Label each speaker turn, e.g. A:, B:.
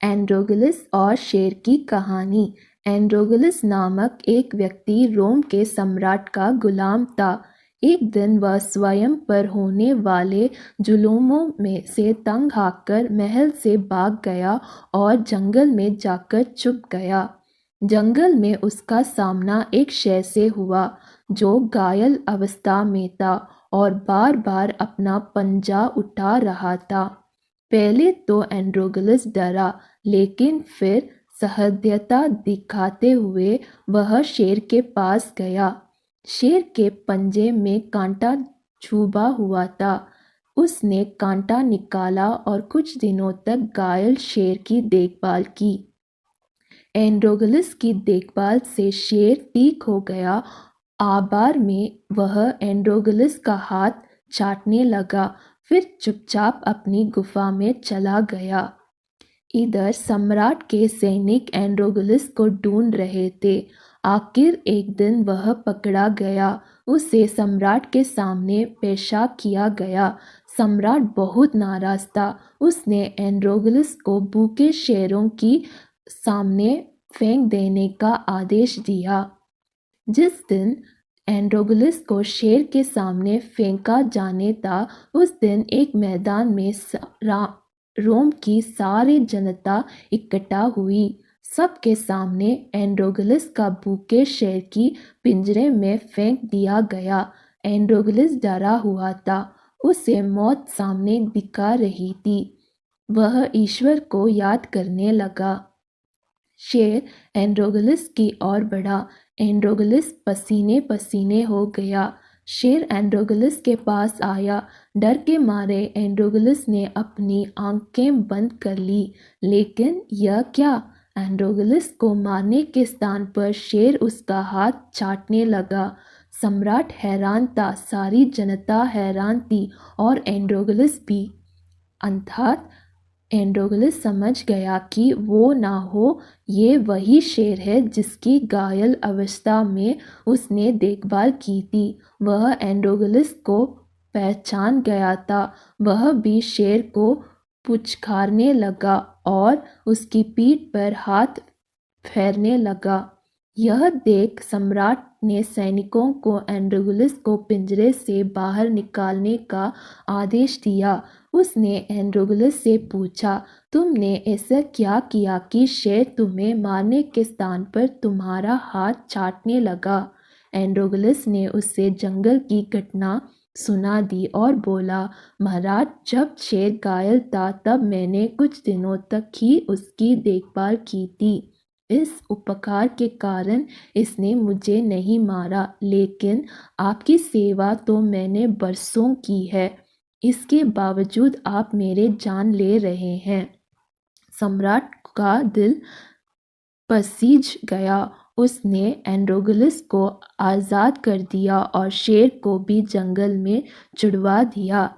A: एंड्रोगलस और शेर की कहानी। एंड्रोगलस नामक एक व्यक्ति रोम के सम्राट का गुलाम था। एक दिन वह स्वयं पर होने वाले जुल्मों में से तंग आकर महल से भाग गया और जंगल में जाकर छुप गया। जंगल में उसका सामना एक शेर से हुआ जो घायल अवस्था में था और बार बार अपना पंजा उठा रहा था। पहले तो एंड्रोगलस डरा, लेकिन फिर सहृदयता दिखाते हुए वह शेर के पास गया। शेर के पंजे में कांटा छुपा हुआ था। उसने कांटा निकाला और कुछ दिनों तक घायल शेर की देखभाल की। एंड्रोगलस की देखभाल से शेर ठीक हो गया। आबार में वह एंड्रोगलस का हाथ चाटने लगा, फिर चुपचाप अपनी गुफा में चला गया। इधर सम्राट के सैनिक एंड्रोगलस को ढूंढ रहे थे। आखिर एक दिन वह पकड़ा गया। उसे सम्राट के सामने पेशा किया गया। सम्राट बहुत नाराज था। उसने एंड्रोगलस को भूखे शेरों की सामने फेंक देने का आदेश दिया। जिस दिन एंड्रोगलस को शेर के सामने फेंका जाने था, उस दिन एक मैदान में रोम की सारी जनता इकट्ठा हुई। सबके सामने एंड्रोगलस का भूखे शेर की पिंजरे में फेंक दिया गया। एंड्रोगलस डरा हुआ था। उसे मौत सामने दिखा रही थी। वह ईश्वर को याद करने लगा। शेर एंड्रोगलस की ओर बढ़ा। एंड्रोगलस पसीने पसीने हो गया। शेर एंड्रोगलस के पास आया। डर के मारे एंड्रोगलस ने अपनी आंखें बंद कर ली। लेकिन यह क्या? एंड्रोगलस को मारने के स्थान पर शेर उसका हाथ चाटने लगा। सम्राट हैरान था, सारी जनता हैरान थी और एंड्रोगलस भी। अर्थात एंड्रोगलस समझ गया कि वो ना हो, ये वही शेर है जिसकी घायल अवस्था में उसने देखभाल की थी। वह एंड्रोगलस को पहचान गया था। वह भी शेर को पुचकारने लगा और उसकी पीठ पर हाथ फेरने लगा। यह देख सम्राट ने सैनिकों को एंड्रोगलस को पिंजरे से बाहर निकालने का आदेश दिया। उसने एंड्रोगलस से पूछा, तुमने ऐसा क्या किया कि शेर तुम्हें मारने के स्थान पर तुम्हारा हाथ चाटने लगा? एंड्रोगलस ने उससे जंगल की घटना सुना दी और बोला, महाराज, जब शेर घायल था तब मैंने कुछ दिनों तक ही उसकी देखभाल की थी। इस उपकार के कारण इसने मुझे नहीं मारा, लेकिन आपकी सेवा तो मैंने बरसों की है। इसके बावजूद आप मेरे जान ले रहे हैं। सम्राट का दिल पसीज गया। उसने एंड्रोगलस को आज़ाद कर दिया और शेर को भी जंगल में छुड़वा दिया।